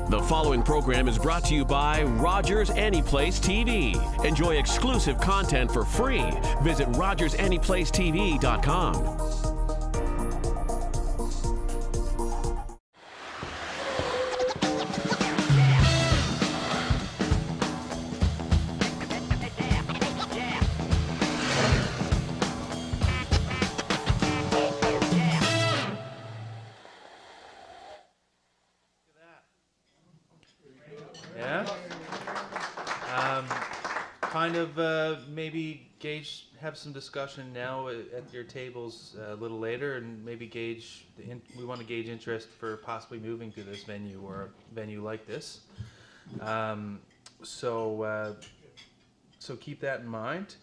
The following program is brought to you by Rogers Anyplace TV. Enjoy exclusive content for free. Visit RogersAnyplaceTV.com. Maybe gauge, have some discussion now at your tables a little later, and maybe gauge, we want to gauge interest for possibly moving to this venue or a venue like this. So keep that in mind.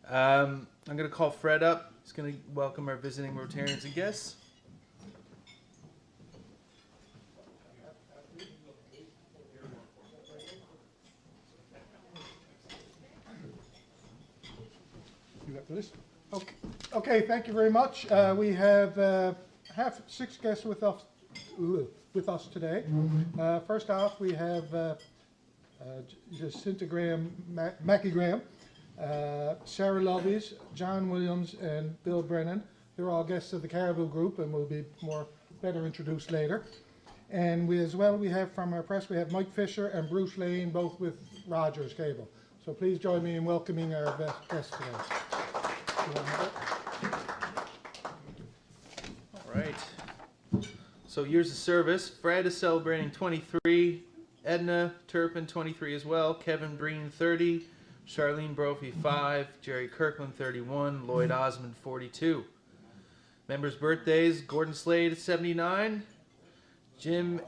I'm going to call Fred up. He's going to welcome our visiting Rotarians and guests. Okay, thank you very much. We have six guests with us today. First off, we have Jacinta Mackie Graham, Sarah Lovies, John Williams, and Bill Brennan. They're all guests of the Caribou Group and will be better introduced later. And we have from our press, we have Mike Fisher and Bruce Lane, both with Rogers Cable. So please join me in welcoming our guests today. All right. So years of service. Fred is celebrating 23. Edna Turpin, 23 as well. Kevin Breen, 30. Charlene Brophy, 5. Jerry Kirkland, 31. Lloyd Osmond, 42. Members' birthdays. Gordon Slade, 79. Jim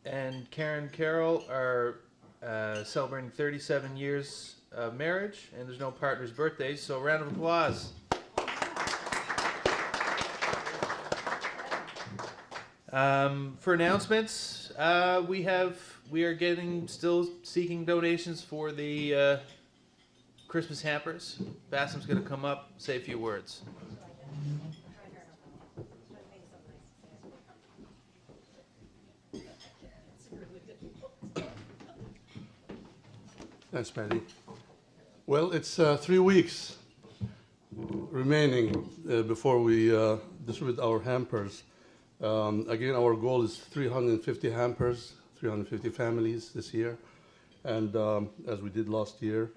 and Karen Carroll are celebrating 37 years of marriage, and there's no partners' birthdays, so a round of applause. For announcements, we are still seeking donations for the Christmas hampers. Bassam's going to come up, say a few words. Thanks, Patty. Well, it's 3 weeks remaining before we distribute our hampers. Again, our goal is 350 hampers, 350 families this year, and as we did last year.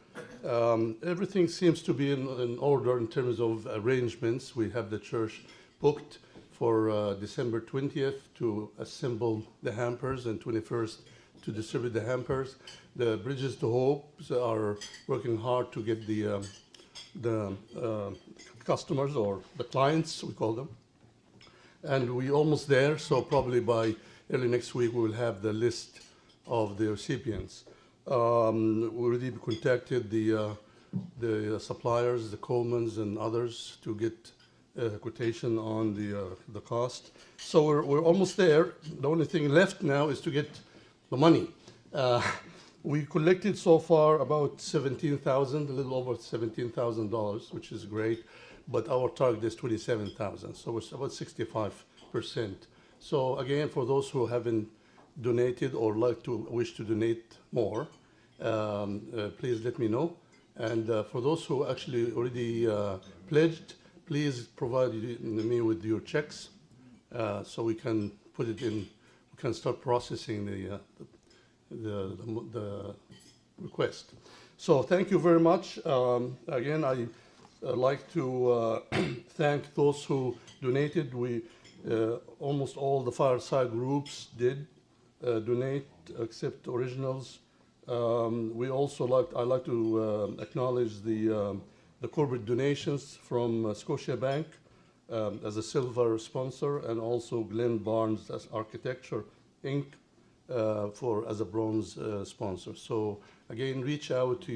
Everything seems to be in order in terms of arrangements. We have the church booked for December 20th to assemble the hampers and 21st to distribute the hampers. The Bridges to Hope are working hard to get the customers, or the clients, we call them. And we're almost there, so probably by early next week we will have the list of the recipients. We already contacted the suppliers, the Colemans and others, to get a quotation on the cost. So we're almost there. The only thing left now is to get the money. We collected so far about $17,000, a little over $17,000, which is great, but our target is $27,000, so it's about 65%. So again, for those who haven't donated or wish to donate more, please let me know. And for those who actually already pledged, please provide me with your checks so we can put it in. We can start processing the request. So thank you very much. Again, I'd like to thank those who donated. Almost all the fireside groups did donate, except Originals. I'd like to acknowledge the corporate donations from Scotiabank as a silver sponsor, and also Glenn Barnes as Architecture Inc. As a bronze sponsor. So again, reach out to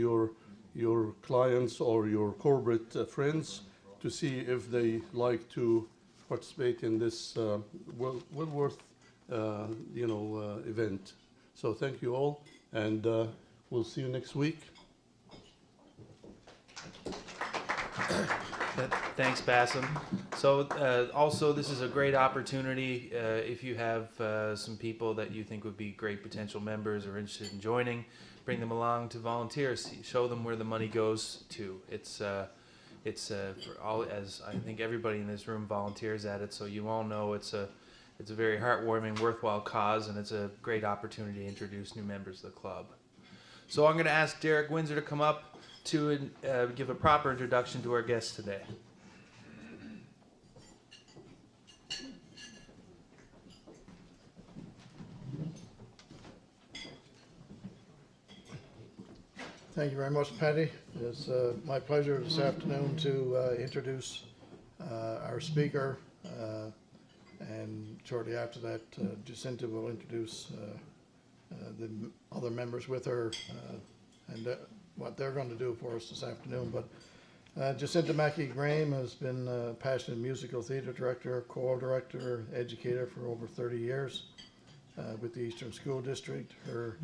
your clients or your corporate friends to see if they like to participate in this well worth event. So thank you all, and we'll see you next week. Thanks, Bassem. So also, this is a great opportunity if you have some people that you think would be great potential members or interested in joining, bring them along to volunteer. Show them where the money goes to. It's for all, as I think everybody in this room volunteers at it, so you all know it's a very heartwarming, worthwhile cause, and it's a great opportunity to introduce new members of the club. So I'm going to ask Derek Windsor to come up to give a proper introduction to our guests today. Thank you very much, Patty. It's my pleasure this afternoon to introduce our speaker, and shortly after that, Jacinta will introduce the other members with her and what they're going to do for us this afternoon. But Jacinta Mackey-Graham has been a passionate musical theatre director, choral director, educator for over 30 years with the Eastern School District. Her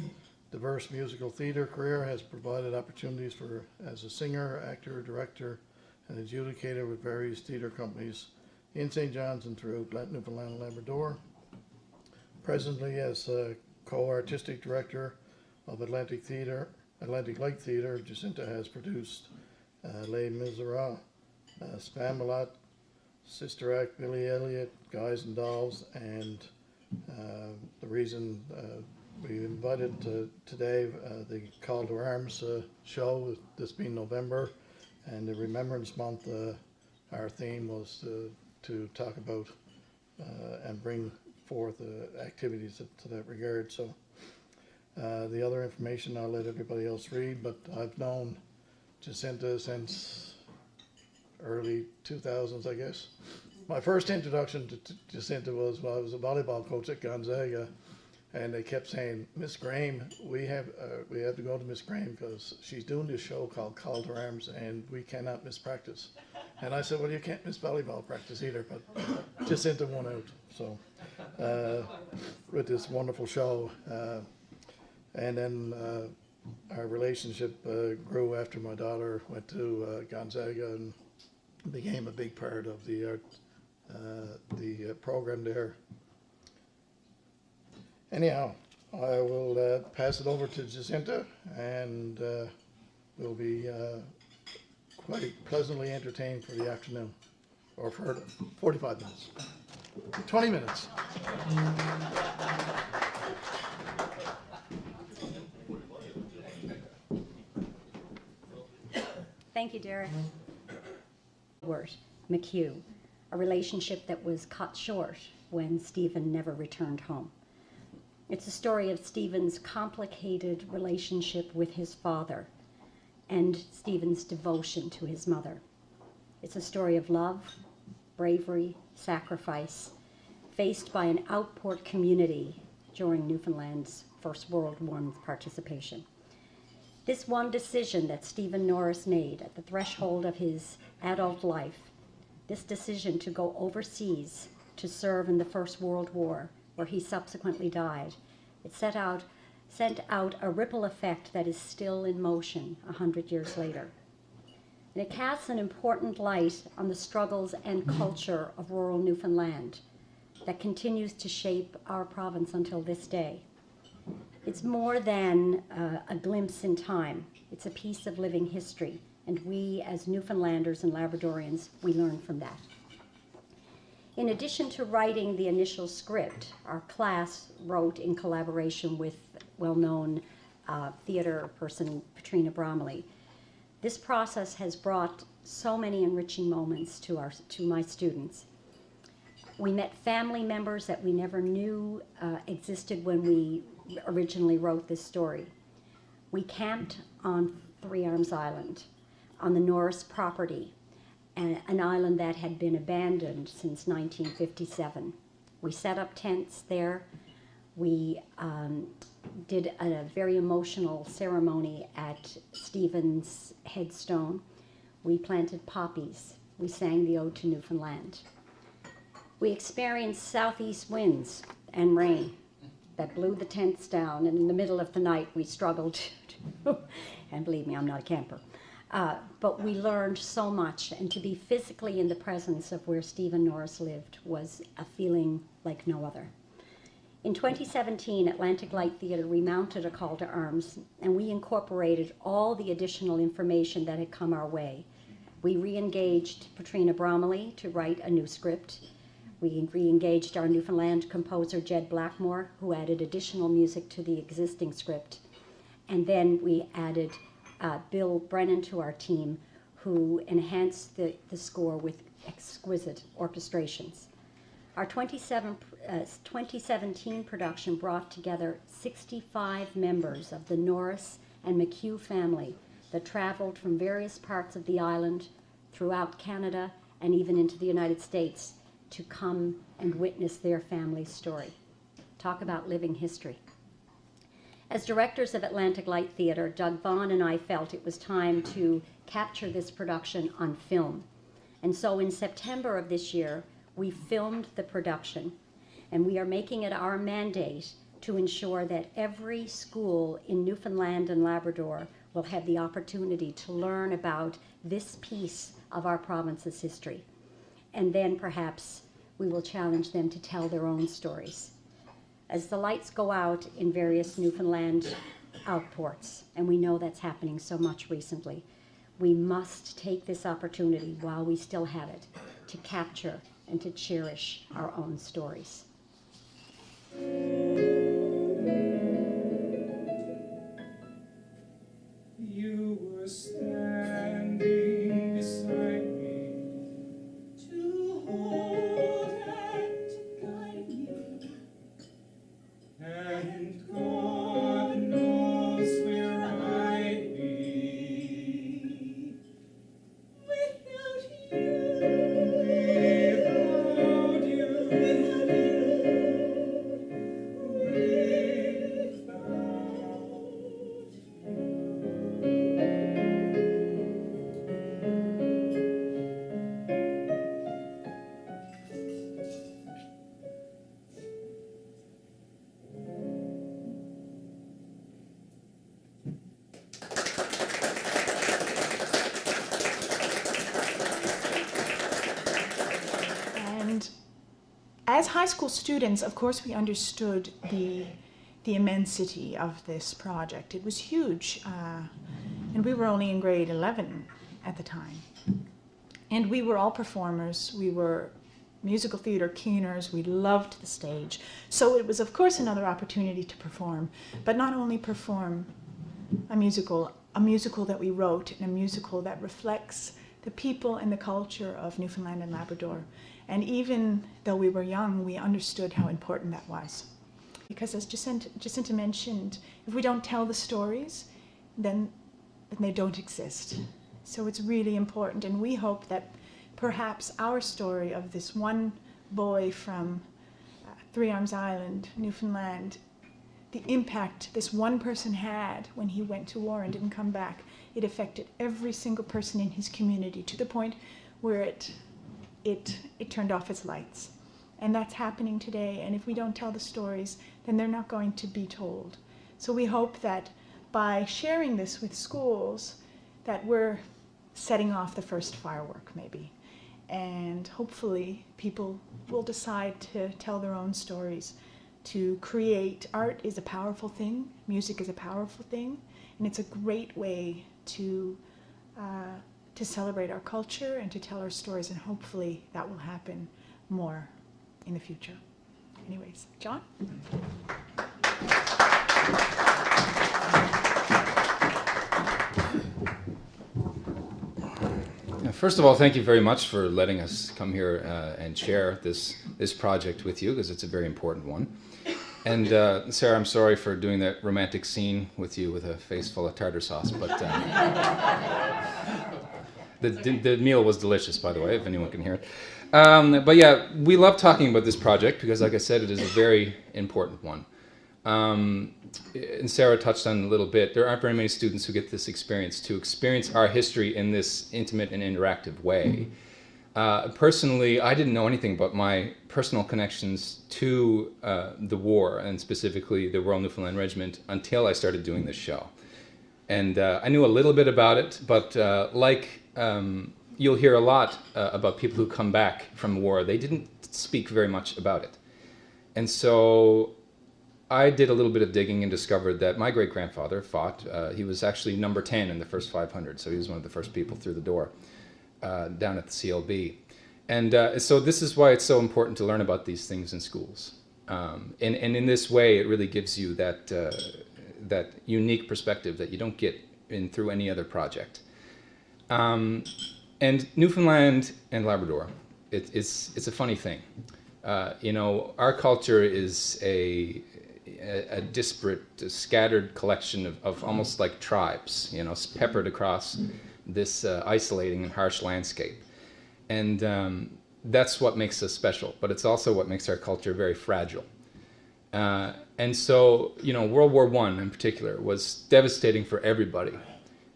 diverse musical theatre career has provided opportunities for as a singer, actor, director, and adjudicator with various theatre companies in St. John's and throughout Newfoundland and Labrador. Presently, as co-artistic director of Atlantic Lake Theatre, Jacinta has produced Les Miserables, Spamalot, Sister Act, Billy Elliot, Guys and Dolls, and the reason we invited today the Call to Arms show, this being November, and the Remembrance Month, our theme was to talk about and bring forth activities to that regard. So the other information I'll let everybody else read, but I've known Jacinta since early 2000s, I guess. My first introduction to Jacinta was when I was a volleyball coach at Gonzaga, and they kept saying, Miss Graham, we have to go to Miss Graham because she's doing this show called Call to Arms and we cannot miss practice. And I said, well, you can't miss volleyball practice either, but Jacinta won out. So with this wonderful show, and then our relationship grew after my daughter went to Gonzaga and became a big part of the program there. Anyhow, I will pass it over to Jacinta, and we'll be quite pleasantly entertained for the afternoon, or for 45 minutes, 20 minutes. Thank you, Derek. McHugh, a relationship that was cut short when Stephen never returned home. It's a story of Stephen's complicated relationship with his father and Stephen's devotion to his mother. It's a story of love, bravery, sacrifice, faced by an outport community during Newfoundland's First World War participation. This one decision that Stephen Norris made at the threshold of his adult life, this decision to go overseas to serve in the First World War, where he subsequently died, it sent out a ripple effect that is still in motion 100 years later. And it casts an important light on the struggles and culture of rural Newfoundland that continues to shape our province until this day. It's more than a glimpse in time. It's a piece of living history, and we as Newfoundlanders and Labradorians, we learn from that. In addition to writing the initial script, our class wrote in collaboration with well-known theater person Patrina Bromley. This process has brought so many enriching moments to my students. We met family members that we never knew existed when we originally wrote this story. We camped on Three Arms Island, on the Norris property, an island that had been abandoned since 1957. We set up tents there. We did a very emotional ceremony at Stephen's headstone. We planted poppies. We sang the Ode to Newfoundland. We experienced southeast winds and rain that blew the tents down, and in the middle of the night we struggled to, and believe me, I'm not a camper, But we learned so much, and to be physically in the presence of where Stephen Norris lived was a feeling like no other. In 2017, Atlantic Light Theatre remounted a call to arms, and we incorporated all the additional information that had come our way. We re-engaged Patrina Bromley to write a new script. We re-engaged our Newfoundland composer, Jed Blackmore, who added additional music to the existing script. And then we added Bill Brennan to our team, who enhanced the score with exquisite orchestrations. Our 2017 production brought together 65 members of the Norris and McHugh family that traveled from various parts of the island, throughout Canada, and even into the United States to come and witness their family's story. Talk about living history. As directors of Atlantic Light Theatre, Doug Vaughn and I felt it was time to capture this production on film. And so in September of this year, we filmed the production, and we are making it our mandate to ensure that every school in Newfoundland and Labrador will have the opportunity to learn about this piece of our province's history. And then perhaps we will challenge them to tell their own stories. As the lights go out in various Newfoundland outports, and we know that's happening so much recently, we must take this opportunity while we still have it to capture and to cherish our own stories. You were standing beside me to hold and to guide me, and God knows where I'd be without you. As high school students, of course, we understood the immensity of this project. It was huge, and we were only in grade 11 at the time. And we were all performers. We were musical theater keeners. We loved the stage. So it was, of course, another opportunity to perform, but not only perform a musical that we wrote, and a musical that reflects the people and the culture of Newfoundland and Labrador. And even though we were young, we understood how important that was. Because as Jacinta mentioned, if we don't tell the stories, then they don't exist. So it's really important, and we hope that perhaps our story of this one boy from Three Arms Island, Newfoundland, the impact this one person had when he went to war and didn't come back, it affected every single person in his community to the point where it turned off its lights. And that's happening today, and if we don't tell the stories, then they're not going to be told. So we hope that by sharing this with schools, that we're setting off the first firework maybe. And hopefully people will decide to tell their own stories, to create. Art is a powerful thing, music is a powerful thing, and it's a great way to celebrate our culture and to tell our stories, and hopefully that will happen more in the future. Anyways, John? First of all, thank you very much for letting us come here and share this project with you, because it's a very important one. And Sarah, I'm sorry for doing that romantic scene with you with a face full of tartar sauce, but the meal was delicious, by the way, if anyone can hear it. But yeah, we love talking about this project because, like I said, it is a very important one. And Sarah touched on it a little bit. There aren't very many students who get this experience, to experience our history in this intimate and interactive way. Personally, I didn't know anything about my personal connections to the war, and specifically the Royal Newfoundland Regiment, until I started doing this show. And I knew a little bit about it, but you'll hear a lot about people who come back from war. They didn't speak very much about it. And so I did a little bit of digging and discovered that my great-grandfather fought. He was actually number 10 in the first 500, so he was one of the first people through the door down at the CLB. And so this is why it's so important to learn about these things in schools. And in this way, it really gives you that unique perspective that you don't get through any other project. And Newfoundland and Labrador, it's a funny thing. Our culture is a disparate, scattered collection of almost like tribes, peppered across this isolating and harsh landscape. And that's what makes us special, but it's also what makes our culture very fragile. And so, World War I in particular was devastating for everybody.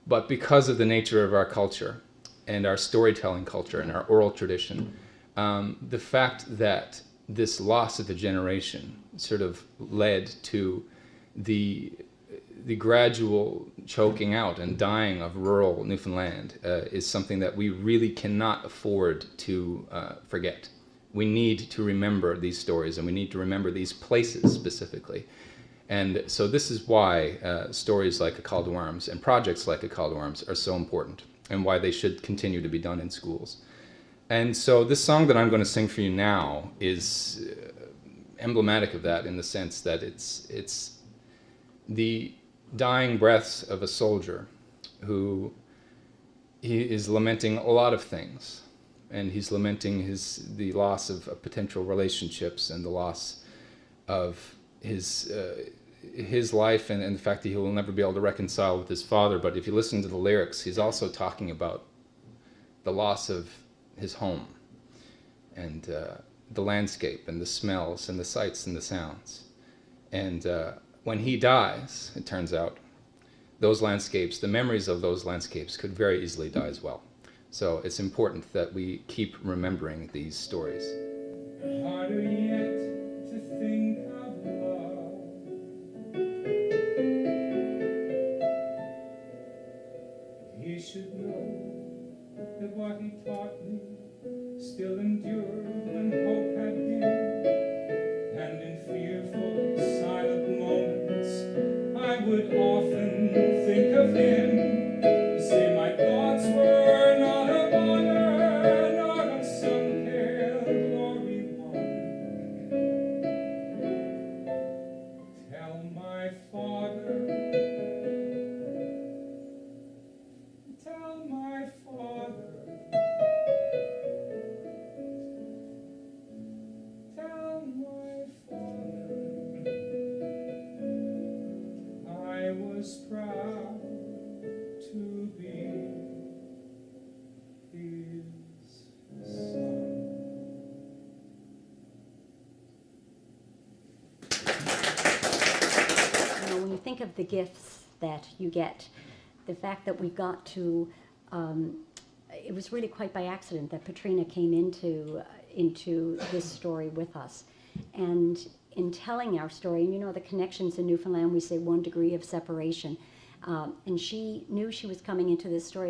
But because of the nature of our culture and our storytelling culture and our oral tradition, the fact that this loss of a generation sort of led to the gradual choking out and dying of rural Newfoundland is something that we really cannot afford to forget. We need to remember these stories, and we need to remember these places specifically. And so this is why stories like A Call to Arms and projects like A Call to Arms are so important, and why they should continue to be done in schools. And so this song that I'm going to sing for you now is emblematic of that, in the sense that it's the dying breaths of a soldier who he is lamenting a lot of things. And he's lamenting the loss of potential relationships and the loss of his life and the fact that he will never be able to reconcile with his father. But if you listen to the lyrics, he's also talking about the loss of his home and the landscape and the smells and the sights and the sounds. And when he dies, it turns out, those landscapes, the memories of those landscapes could very easily die as well. So it's important that we keep remembering these stories. Harder yet to think of love. He should know that what he taught me still endured when hope had dimmed, and in fearful silent moments I would often think of him. Say my thoughts were not of honor, nor of some pale glory won. Tell my father, tell my father, tell my father, I was proud to be his son. When you think of the gifts that you get, the fact that we got to, it was really quite by accident that Patrina came into this story with us. And in telling our story, and the connections in Newfoundland, we say 1 degree of separation. And she knew she was coming into this story about